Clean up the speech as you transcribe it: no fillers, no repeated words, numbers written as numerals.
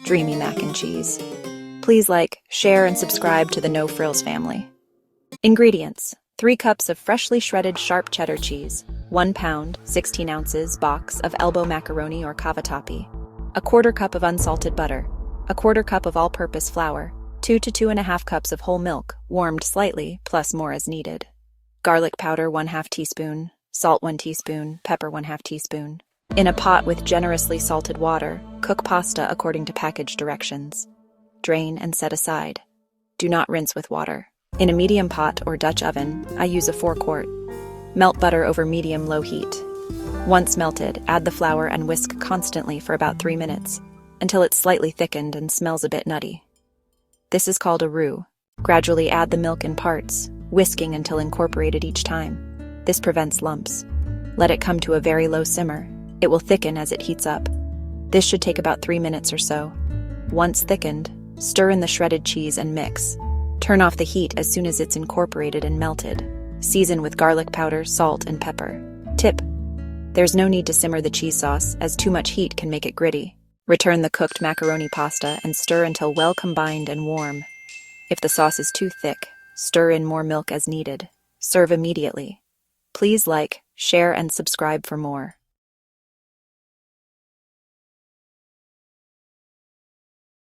dreamy mac and cheese. Please like, share, and subscribe to the No Frills family. Ingredients: 3 cups of freshly shredded sharp cheddar cheese, 1 pound, 16 ounces box of elbow macaroni or cavatappi, a quarter cup of unsalted butter, a quarter cup of all-purpose flour, 2 to 2.5 cups of whole milk, warmed slightly, plus more as needed. Garlic powder 1/2 teaspoon, salt 1 teaspoon, pepper 1/2 teaspoon. In a pot with generously salted water, cook pasta according to package directions. Drain and set aside. Do not rinse with water. In a medium pot or Dutch oven, I use a 4-quart. Melt butter over medium-low heat. Once melted, add the flour and whisk constantly for about 3 minutes, until it's slightly thickened and smells a bit nutty. This is called a roux. Gradually add the milk in parts, whisking until incorporated each time. This prevents lumps. Let it come to a very low simmer. It will thicken as it heats up. This should take about 3 minutes or so. Once thickened, stir in the shredded cheese and mix. Turn off the heat as soon as it's incorporated and melted. Season with garlic powder, salt, and pepper. Tip: there's no need to simmer the cheese sauce, as too much heat can make it gritty. Return the cooked macaroni pasta and stir until well combined and warm. If the sauce is too thick, stir in more milk as needed. Serve immediately. Please like, share, and subscribe for more.